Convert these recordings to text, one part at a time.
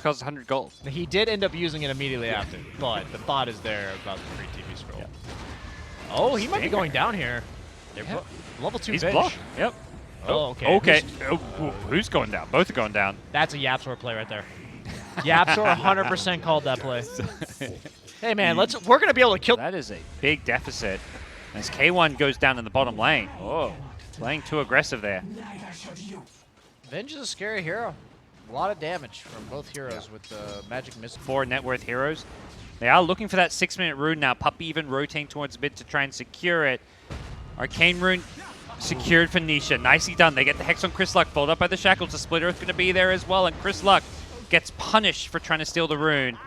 just costs 100 gold. He did end up using it immediately after, but the thought is there about the free TV scroll. Yeah. Oh, he might be going down here. They're level 2 He's bench. blocked. Yep. Oh, okay. Okay. Who's going down? Both are going down. That's a YapzOr play right there. YapzOr 100% called that play. Hey man, we're gonna be able to kill. That is a big deficit as K1 goes down in the bottom lane. Oh, playing too aggressive there. Venge is a scary hero. A lot of damage from both heroes with the magic missile. 4 net worth heroes. They are looking for that 6-minute rune now. Puppey even rotating towards mid to try and secure it. Arcane rune secured for Nisha. Nicely done. They get the Hex on ChrisLuck, followed up by the Shackles. The Split Earth going to be there as well, and ChrisLuck gets punished for trying to steal the rune.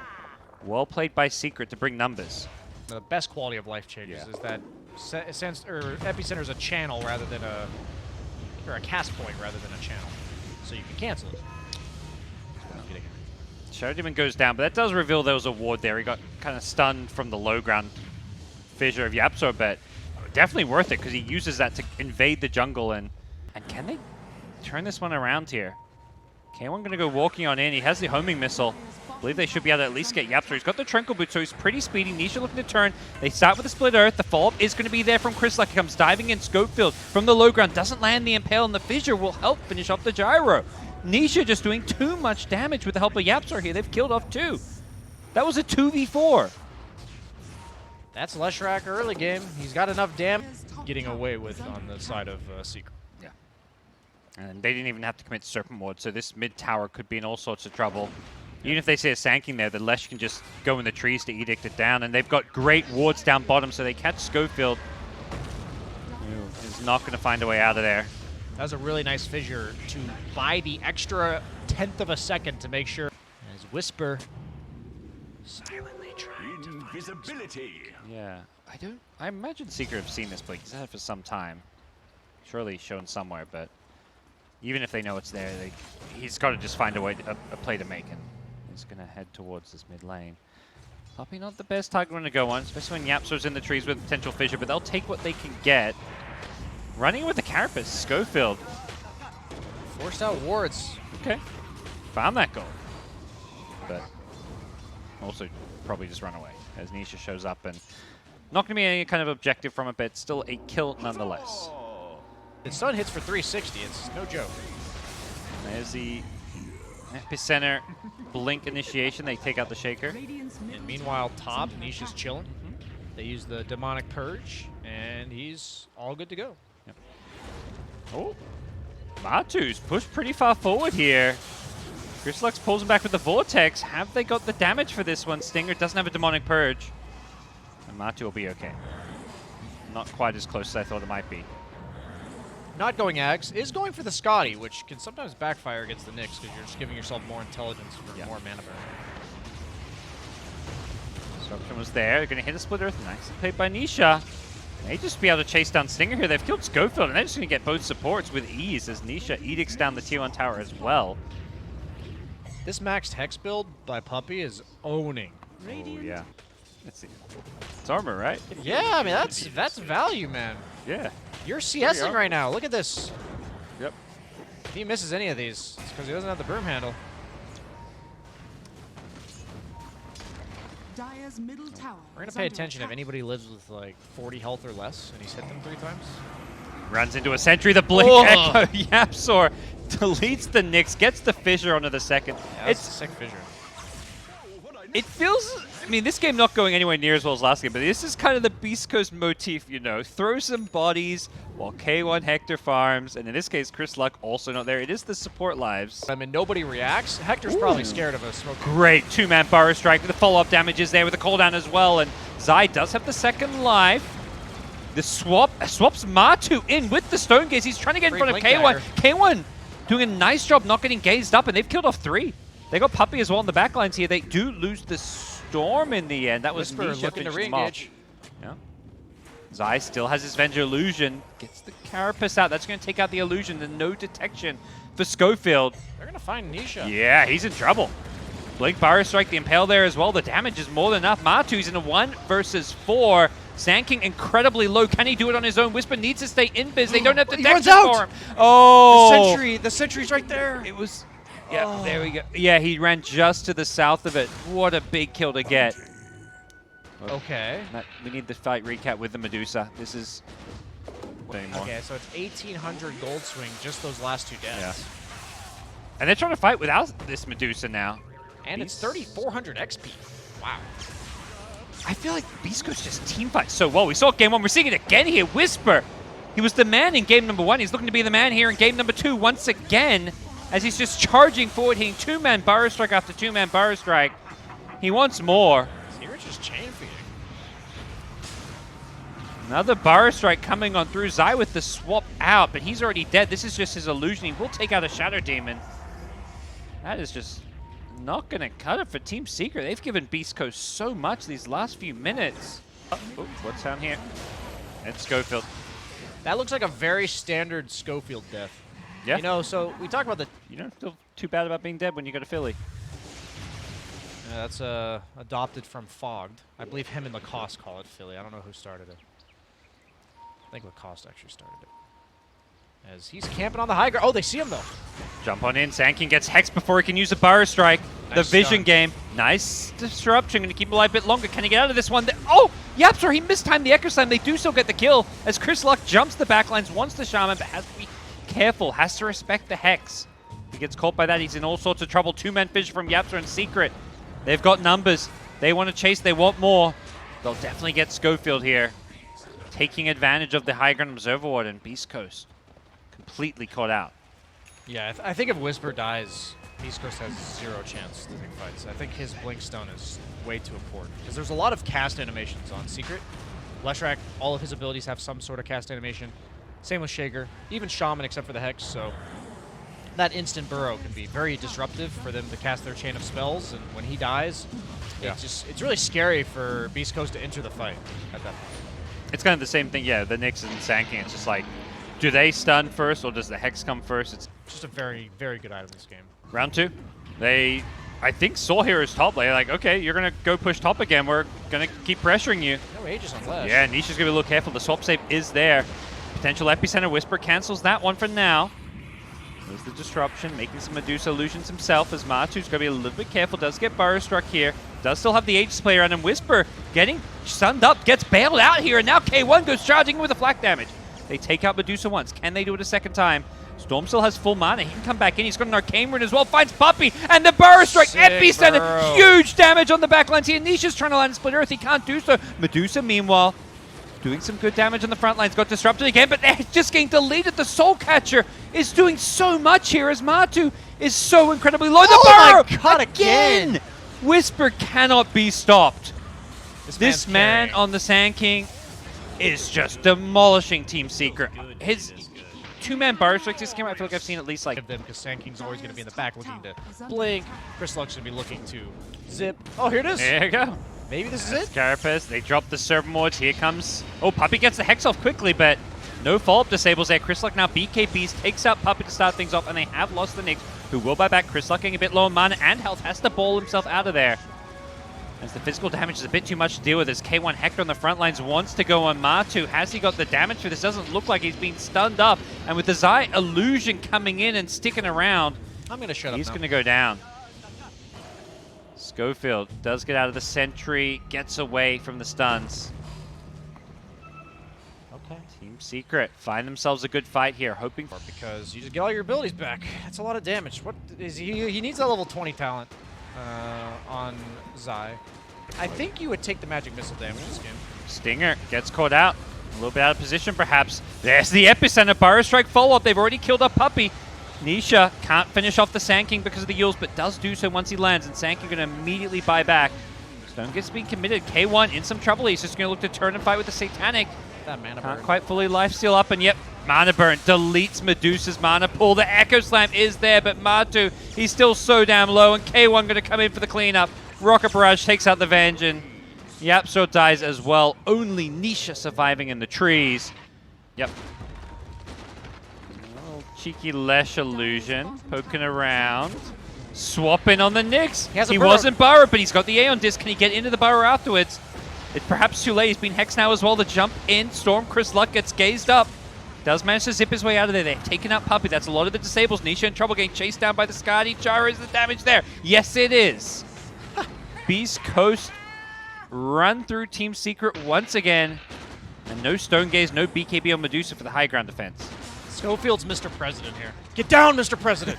Well played by Secret to bring numbers. The best quality of life changes is that Epicenter is a channel rather than a cast point rather than a channel, so you can cancel it. Shadow Demon goes down, but that does reveal there was a ward there. He got kind of stunned from the low ground fissure of YapzOr, but definitely worth it because he uses that to invade the jungle. And can they turn this one around here? K1 going to go walking on in. He has the homing missile. I believe they should be able to at least get YapzOr. He's got the Tranquil Boot, so he's pretty speedy. Nisha looking to turn. They start with the Split Earth. The follow-up is going to be there from ChrisLuck. He comes diving in. Scofield from the low ground. Doesn't land the Impale, and the Fissure will help finish off the Gyro. Nisha just doing too much damage with the help of YapzOr here. They've killed off 2. That was a 2v4. That's Leshrac early game. He's got enough damage getting away with on the side of Secret. Yeah. And they didn't even have to commit Serpent Ward, so this mid tower could be in all sorts of trouble. Even if they see a Sanking there, the Lesh can just go in the trees to edict it down, and they've got great wards down bottom, so they catch Scofield. Is not going to find a way out of there. That was a really nice fissure to buy the extra 1/10 of a second to make sure. As Wisper silently trying to invisibility. Yeah, I imagine Secret have seen this play. He's had it for some time. Surely shown somewhere, but even if they know it's there, he's got to just find a way, a play to make it. He's going to head towards this mid lane. Puppey not the best target one to go on, especially when YapzOr's in the trees with potential fissure, but they'll take what they can get. Running with the Carapace, Scofield. Forced out wards. Okay. Found that goal. But also probably just run away as Nisha shows up, and not going to be any kind of objective from it, but still a kill nonetheless. The stun hits for 360. It's no joke. And there's the Epicenter blink initiation. They take out the Shaker. And meanwhile, top, Nisha's chilling. They use the Demonic Purge, and he's all good to go. Yep. Oh, Matu's pushed pretty far forward here. ChrisLuck pulls him back with the Vortex. Have they got the damage for this one? Stinger doesn't have a Demonic Purge. And Matu will be okay. Not quite as close as I thought it might be. Not going Axe, is going for the Scotty, which can sometimes backfire against the Nyx because you're just giving yourself more intelligence for more mana burn. Disruption was there. They're going to hit a Split Earth. Nicely played by Nisha. They just be able to chase down Stinger here. They've killed Scofield, and they're just going to get both supports with ease as Nisha edicts down the Tier 1 tower as well. This maxed Hex build by Puppey is owning. Oh, yeah. Let's see. It's armor, right? Yeah, I mean, that's value, man. Yeah. You're CSing right now. Look at this. Yep. If he misses any of these, it's because he doesn't have the broom handle. We're going to pay attention if anybody lives with like 40 health or less and he's hit them 3 times. Runs into a sentry. The Blink Echo. YapzOr deletes the Nyx, gets the Fissure onto the second. Yeah, it's a sick Fissure. It feels, I mean, this game not going anywhere near as well as last game, but this is kind of the Beastcoast motif, you know. Throw some bodies while K1 Hector farms, and in this case, ChrisLuck also not there. It is the support lives. I mean, nobody reacts. Hector's probably scared of a smoke. Great 2-man Burrow Strike with the follow-up damage is there with the cooldown as well, and Zai does have the second life. The swaps Matu in with the Stone Gaze. He's trying to get in front of K1. K1 doing a nice job not getting gazed up, and they've killed off 3. They got Puppey as well in the backlines here. They do lose the Storm in the end. That was Nisha looking to re-engage. Yeah. Zai still has his Venger Illusion. Gets the Carapace out. That's going to take out the Illusion. The no detection for Scofield. They're going to find Nisha. Yeah, he's in trouble. Blink Burrow Strike, the Impale there as well. The damage is more than enough. Matu's in a 1 versus 4. Sanking incredibly low. Can he do it on his own? Wisper needs to stay in biz. They don't have detection for him. Oh! The sentry's right there. It was Yeah, there we go. Yeah, he ran just to the south of it. What a big kill to get. Okay. We need the fight recap with the Medusa. This is... Okay, so it's 1,800 gold swing, just those last 2 deaths. Yeah. And they're trying to fight without this Medusa now. And it's 3,400 XP. Wow. I feel like Beastcoast just team fights so well. We saw game 1. We're seeing it again here. Wisper. He was the man in game number 1. He's looking to be the man here in game number 2 once again, as he's just charging forward, hitting 2-man Burrow Strike after 2-man Burrow Strike. He wants more. You're just chain feeding. Another Burrow Strike coming on through. Zai with the swap out, but he's already dead. This is just his illusion. He will take out a Shadow Demon. That is just not going to cut it for Team Secret. They've given Beastcoast so much these last few minutes. Oh, what's down here? It's Scofield. That looks like a very standard Scofield death. Yeah. You know, so we talk about the... You don't feel too bad about being dead when you go to Philly. Yeah, that's adopted from Fogged. I believe him and Lacoste call it Philly. I don't know who started it. I think Lacoste actually started it. As he's camping on the high ground. Oh, they see him, though. Jump on in. Sankin gets hexed before he can use a Burrow Strike. Nice the vision stun. game. Nice disruption. Going to keep him alive a bit longer. Can he get out of this one? Oh, YapzOr, he mistimed the Echo Slam. They do still get the kill as ChrisLuck jumps the backlines, wants the Shaman, but has to be careful. Has to respect the Hex. He gets caught by that. He's in all sorts of trouble. 2-man Fissure from YapzOr and Secret. They've got numbers. They want to chase. They want more. They'll definitely get Scofield here. Taking advantage of the high ground Observer Ward, and Beastcoast completely caught out. Yeah, I think if Wisper dies, Beastcoast has 0 chance to take fights. I think his Blink Stone is way too important. Because there's a lot of cast animations on Secret. Leshrac, all of his abilities have some sort of cast animation. Same with Shaker, even Shaman except for the Hex, so that instant burrow can be very disruptive for them to cast their chain of spells, and when he dies, it's really scary for Beastcoast to enter the fight at that point. It's kind of the same thing, yeah, the Nyx and Sankin. It's just like, do they stun first or does the Hex come first? It's just a very, very good item in this game. Round 2. They, I think, saw here as top lane. Like, okay, you're going to go push top again. We're going to keep pressuring you. No Aegis on Lesh. Yeah, Nisha's going to be a little careful. The swap save is there. Potential Epicenter Wisper cancels that one for now. There's the disruption, making some Medusa illusions himself as Matu's going to be a little bit careful. Does get Burrow struck here. Does still have the Aegis player on him. Wisper getting stunned up, gets bailed out here, and now K1 goes charging with the flak damage. They take out Medusa once. Can they do it a second time? Storm still has full mana. He can come back in. He's got an Arcane Rune as well. Finds Puppey, and the Burrow strike. Epicenter. Burrow. Huge damage on the backlines here. Nisha's trying to land Split Earth. He can't do so. Medusa, meanwhile, doing some good damage on the front lines. Got disrupted again, but they're just getting deleted. The Soul Catcher is doing so much here as Matu is so incredibly low. The Burrow! My God, again! Wisper cannot be stopped. This man carrying. on the Sand King is just demolishing Team Secret. His 2-man Burrow strikes this game, I feel like I've seen at least like... Them, because Sand King's always going to be in the back looking to blink. ChrisLuck's going to be looking to zip. Oh, here it is. There you go. Maybe this is it. Carapace, they drop the Servant Wards. Here comes... Oh, Puppey gets the Hex off quickly, but no follow-up disables there. ChrisLuck now BKBs, takes out Puppey to start things off, and they have lost the Nyx, who will buy back. ChrisLuck getting a bit low on mana and health, has to ball himself out of there. As the physical damage is a bit too much to deal with, as K1 Hector on the front lines wants to go on Matu. Has he got the damage for this? Doesn't look like he's been stunned up. And with the Zai illusion coming in and sticking around, I'm going to shut up he's now. going to go down. Scofield does get out of the sentry, gets away from the stuns. Okay. Team Secret find themselves a good fight here, hoping for... Because you just get all your abilities back. That's a lot of damage. What is he needs that level 20 talent on Zai. I think you would take the magic missile damage in this game. Stinger gets caught out. A little bit out of position, perhaps. There's the Epicenter. Burrow Strike follow-up. They've already killed up Puppey. Nisha can't finish off the Sand King because of the Yules, but does do so once he lands, and Sand King going to immediately buy back. Stone gets being committed. K1 in some trouble. He's just going to look to turn and fight with the Satanic. That mana Can't burn. quite fully lifesteal up, and yep, mana burn deletes Medusa's mana pool. The Echo Slam is there, but Matu, he's still so damn low, and K1 going to come in for the cleanup. Rocket Barrage takes out the Vengeance. YapzOr dies as well. Only Nisha surviving in the trees. Yep. Little cheeky Lesh illusion, poking around. Swapping on the Nyx. He wasn't Burrow, but he's got the Aeon Disc. Can he get into the Burrow afterwards? It's perhaps too late. He's been hexed now as well to jump in. Storm ChrisLuck gets gazed up. does manage to zip his way out of there. They've taken out Puppey. That's a lot of the disables. Nisha in trouble, getting chased down by the Skadi. Gyro, is the damage there? Yes, it is. Beastcoast run through Team Secret once again. And no Stone Gaze, no BKB on Medusa for the high ground defense. Scofield's Mr. President here. Get down, Mr. President!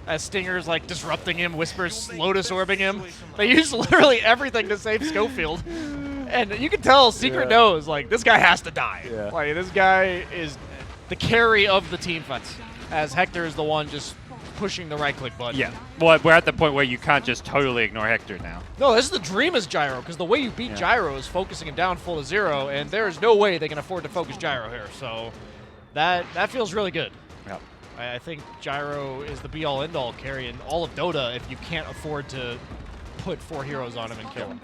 As Stinger's like disrupting him, Wisper's Lotus orbing him. They use literally everything to save Scofield. And you can tell Secret knows, like, this guy has to die. Yeah. Like, this guy is the carry of the team fights, as Hector is the one just pushing the right-click button. Yeah. Well, we're at the point where you can't just totally ignore Hector now. No, this is the dream as Gyro, because the way you beat Gyro is focusing him down full to 0, and there is no way they can afford to focus Gyro here. So that feels really good. Yep. I think Gyro is the be-all, end-all carry in all of Dota if you can't afford to put 4 heroes on him and kill him.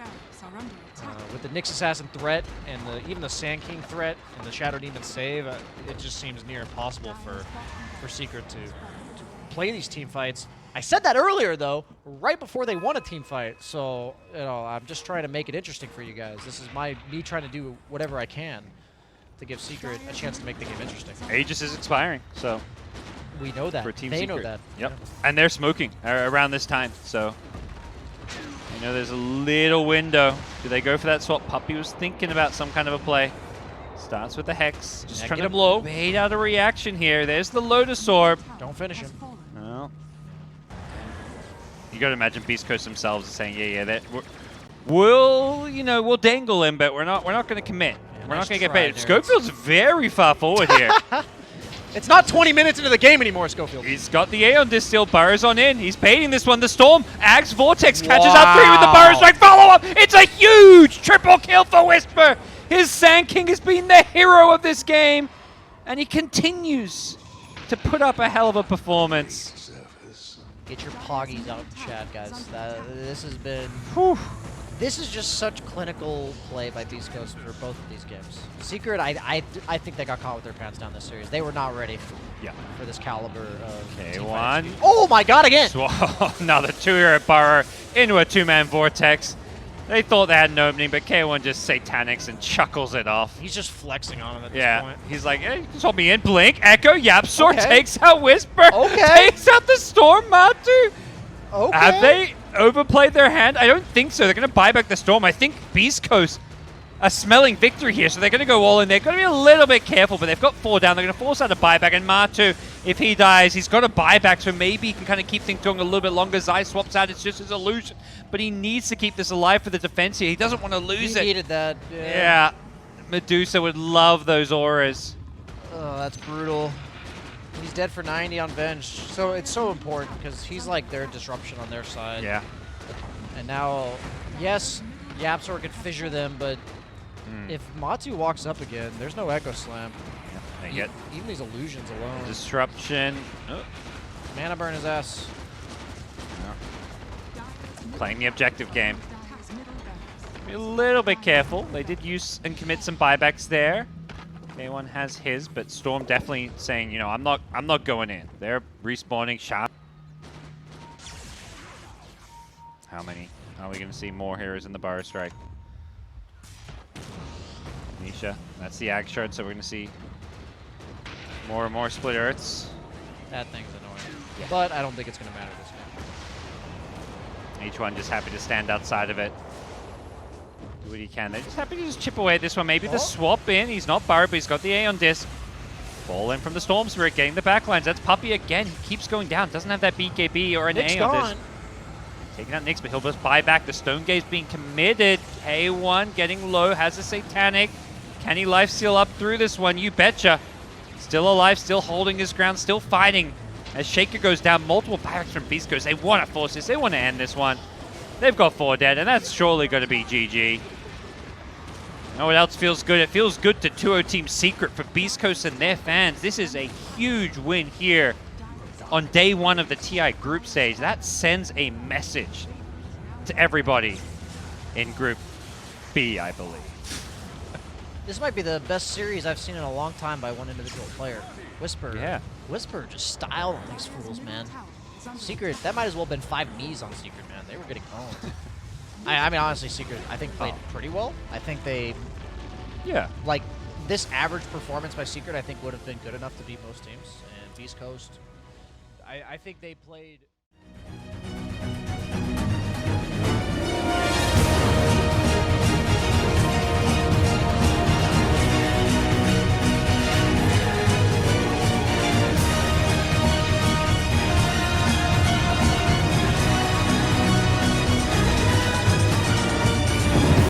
With the Nyx Assassin threat and even the Sand King threat and the Shadow Demon save, it just seems near impossible for Secret to play these team fights. I said that earlier, though, right before they won a team fight. So, you know, I'm just trying to make it interesting for you guys. This is me trying to do whatever I can to give Secret a chance to make the game interesting. Aegis is expiring, so we know that. for Team they Secret. know that. Yep. And they're smoking around this time, so you know there's a little window. Do they go for that swap? Puppey was thinking about some kind of a play. Starts with the Hex, just trying to low. bait out a reaction here. There's the Lotus Orb. Don't finish him. No. You got to imagine Beastcoast themselves are saying, yeah, we'll dangle him, but we're not going to commit. We're not going to get baited. Scofield's very far forward here. It's not 20 minutes into the game anymore, Scofield. He's got the Aeon Disc still. Burrows on in. He's baiting this one. The Storm. Axe Vortex catches out 3 with the Burrow Strike. Follow up. It's a huge triple kill for Wisper. His Sand King has been the hero of this game. And he continues to put up a hell of a performance. Get your poggies out of the chat, guys. This has been... Whew. This is just such clinical play by Beastcoast for both of these games. Secret, I think they got caught with their pants down this series. They were not ready for this caliber of K1. Oh my god, again! Another 2-hero Burrow into a 2-man Vortex. They thought they had an opening, but K1 just satanics and chuckles it off. He's just flexing on him at this point. He's like, hey, just hold me in. Blink, Echo, YapzOr takes out Wisper. Okay. Takes out the Storm, Matu. Okay. Have they overplayed their hand? I don't think so. They're going to buy back the Storm. I think Beastcoast are smelling victory here, so they're going to go all in. They're going to be a little bit careful, but they've got 4 down. They're going to force out a buyback, and Matu, if he dies, he's got a buyback, so maybe he can kind of keep things going a little bit longer. Zai swaps out. It's just his illusion, but he needs to keep this alive for the defense here. He doesn't want to lose it. He needed that. Yeah. Medusa would love those auras. Oh, that's brutal. He's dead for 90 on bench, so it's so important because he's like their disruption on their side. Yeah. And now, yes, YapzOr could fissure them, but if Matu walks up again, there's no Echo Slam. They get even these illusions alone. disruption. Oh. Mana burn his ass. No. Playing the objective game. Be a little bit careful. They did use and commit some buybacks there. K1 has his, but Storm definitely saying, you know, I'm not going in. They're respawning sharp. How many? Are we going to see more heroes in the Burrow Strike? Nisha, that's the Ag Shard, so we're going to see more and more split Earths. That thing's annoying. Yeah. But I don't think it's going to matter this game. Each one just happy to stand outside of it. Do what he can. They're just happy to just chip away at this one. Maybe the swap in. He's not Burrow, but he's got the Aeon Disc. Ball in from the Storm Spirit, getting the backlines. That's Puppey again. He keeps going down. Doesn't have that BKB or an Aeon Disc. Taking out Nyx, but he'll just buy back. The Stone Gaze being committed. K1 getting low, has a Satanic. Can he lifesteal up through this one? You betcha. Still alive, still holding his ground, still fighting. As Shaker goes down, multiple buybacks from Beastcoast. They want to force this. They want to end this one. They've got 4 dead, and that's surely going to be GG. You know what else feels good? It feels good to 2-0 Team Secret for Beastcoast and their fans. This is a huge win here on day 1 of the TI group stage. That sends a message to everybody in Group B, I believe. This might be the best series I've seen in a long time by one individual player. Wisper. Yeah. Wisper just styled on these fools, man. Secret, that might as well have been 5 knees on Secret, man. They were getting owned. I mean, honestly, Secret, I think played pretty well. I think they, like, this average performance by Secret, I think, would have been good enough to beat most teams. And Beastcoast, I think they played...